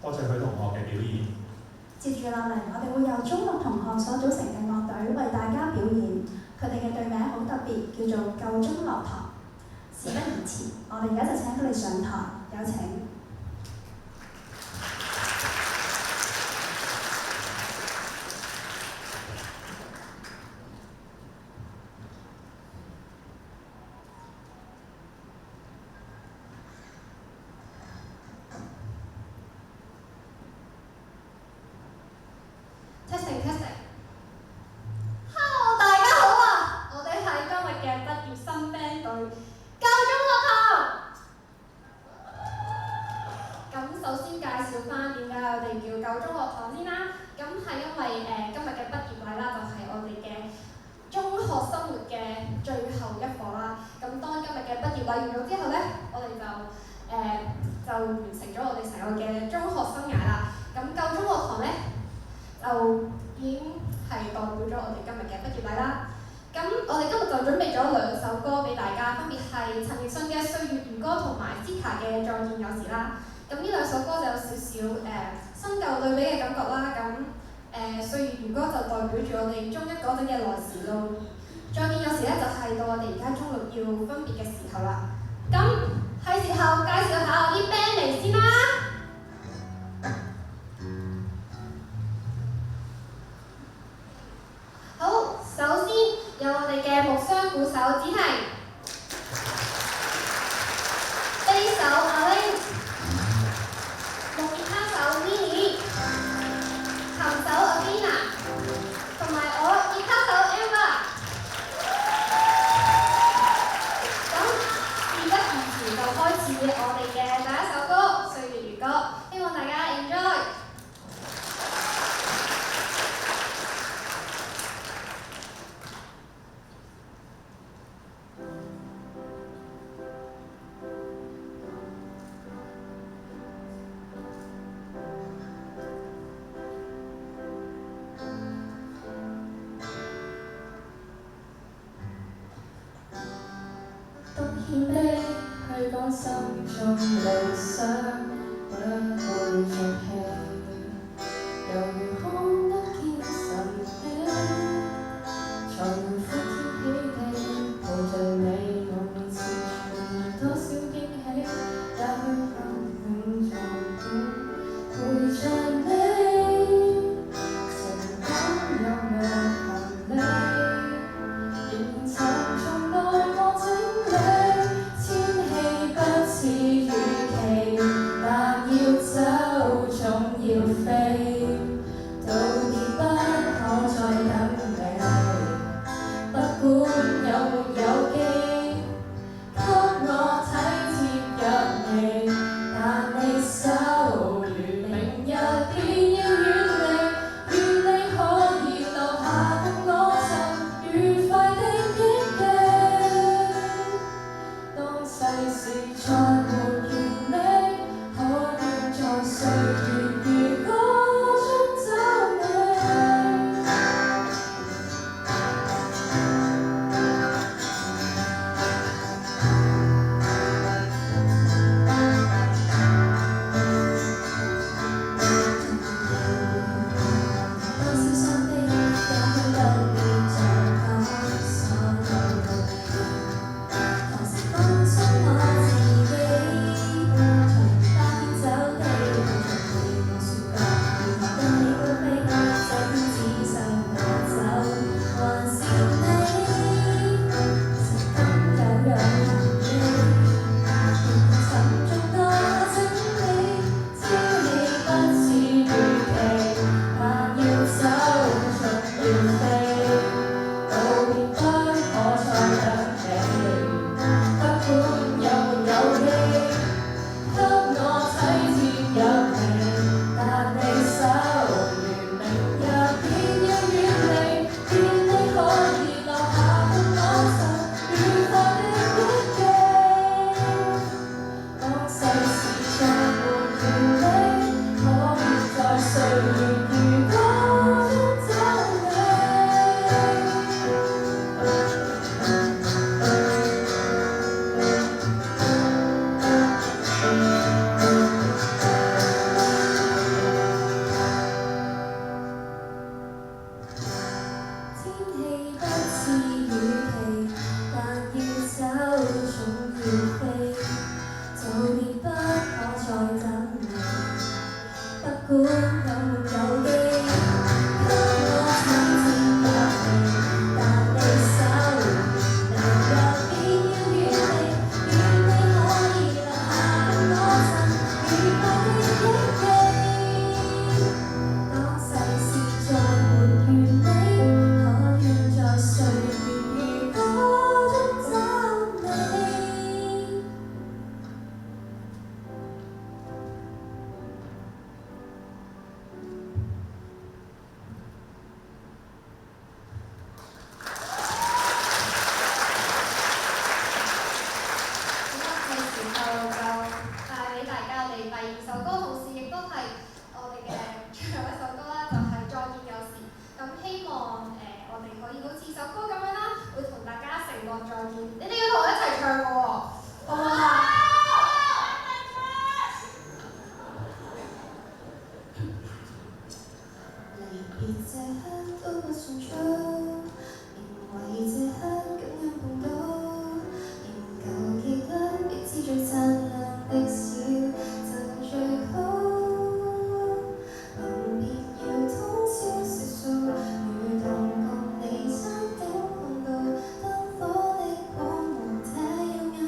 多謝佢同學嘅表演。接住落嚟，我哋會由中六同學所組成嘅樂隊為大家表演，佢哋嘅隊名好特別，叫做夠鐘落堂。事不宜遲，我哋而家就請佢哋上台，有請。Hello， 大家好啊！我哋係今日嘅畢業生 band 隊，夠鐘落堂。咁首先介紹翻點解我哋叫夠鐘落堂先啦。咁係因為今日嘅畢業禮啦，就係我哋嘅中學生活嘅最後一課啦。咁當今日嘅畢業禮完咗之後咧，我哋就完成咗我哋成個嘅中學生涯啦。咁夠鐘落堂咧，就已經係代表咗我哋今日嘅畢業禮啦。咁我哋今日就準備咗兩首歌俾大家，分別係陳奕迅嘅《歲月如歌》同埋 Zika 嘅《再見有時》啦。咁呢兩首歌就有少少新舊對比嘅感覺啦。咁《歲月如歌》就代表住我哋中一嗰陣嘅來時路，而再見有時咧就係到我哋而家中六要分別嘅時候啦。咁係時候介紹下我啲 band 嚟先啦。好，首先有我哋嘅木箱鼓手子婷，貝手阿玲，木吉他手 Minnie， 琴手阿 Vina， 同埋我吉他手 Emma。咁事不宜遲，就開始我哋嘅第一首歌《歲月如歌》，希望大家 enjoy。都謙卑去講心中理想，不會俗氣，猶如看得見神氣，才會歡天喜地抱着你，我面前存多少驚喜，也許分享在你，陪着你，成功有沒行李，仍然曾從來過整理，天氣不似預期，但要走總要飛，道別不可再等你，不管有沒有機，給我體貼入微，但你手如明日便要遠離，願你可以留下共我曾愉快的憶記。當世事再沒完美，可願在歲月如歌中找你？多少傷悲，也許不必再講所有道理。同時放鬆我自己，從那天走地，從未我説過，如何跟你高飛，這天只剩我走，還是你，成功有勇氣，沉重多整理，天氣不似預期，但要走總要飛，道別不可再等你。不管有沒有機，給我體貼入微，但你手如明日便要遠離，願你可以留下共我曾愉快的憶記。當世事再沒完美，可願在歲月如歌中找你？別這刻都不算早，因為這刻感恩碰到，仍舊記得彼此最燦爛的笑就最好。臨別要通宵細數，如同共你山頂看到燈火的光芒，這耀眼，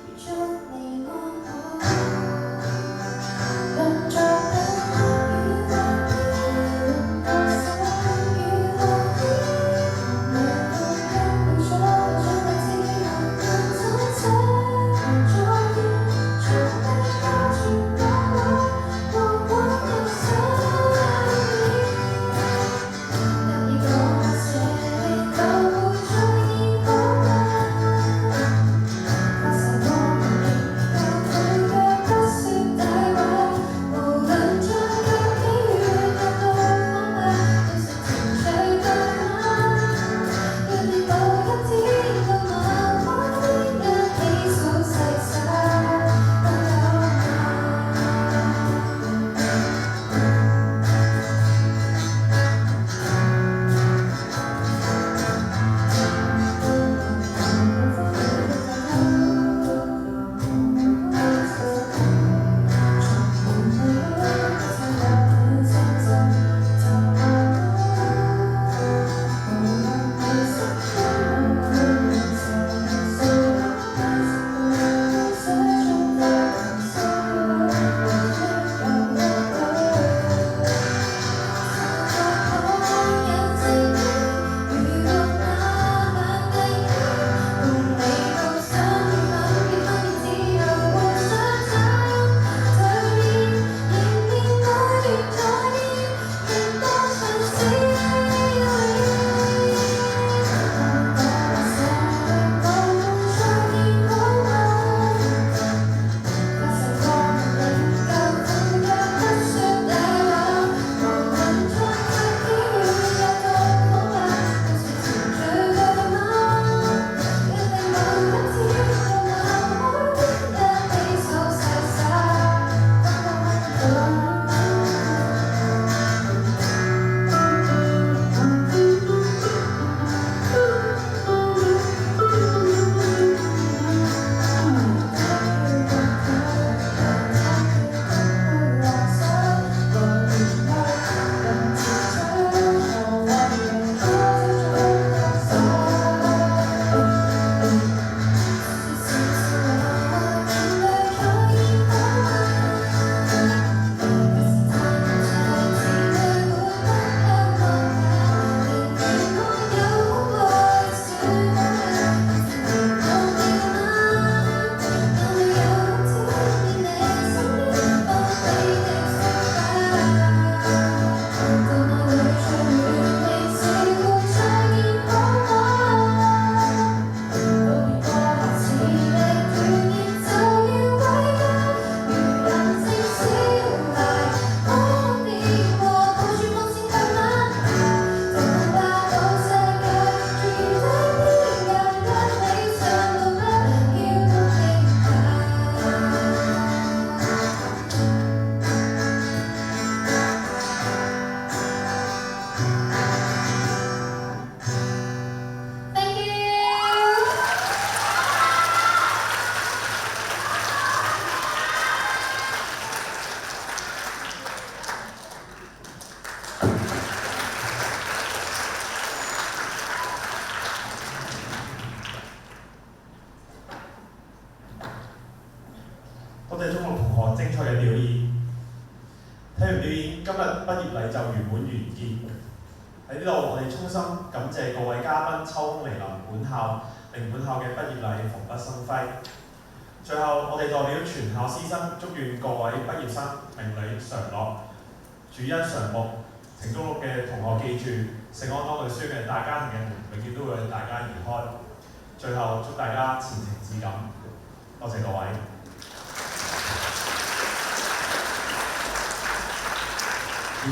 預祝你安好。輪着等雨或夜輪到手，如何牽兩個人共坐，將彼此能共走這昨夜，將你帶轉過來，過關的水。特意講這地球會再見好嗎？發誓光明仍舊拒絕不說大話，無論將腳幾遠踏到荒漠，都是情緒對嗎？若你某一天到某天一起數細沙，都有多謝中六同學精彩嘅表演。睇完表演，今日畢業禮就圓滿完結。喺呢度，我哋衷心感謝各位嘉賓抽空嚟臨本校，令本校嘅畢業禮蓬蓽生輝。最後，我哋代表全校師生祝願各位畢業生名利常樂，主恩常睦。程中六嘅同學記住，聖安當對書嘅大家庭嘅門永遠都會為大家而開。最後，祝大家前程似錦。多謝各位。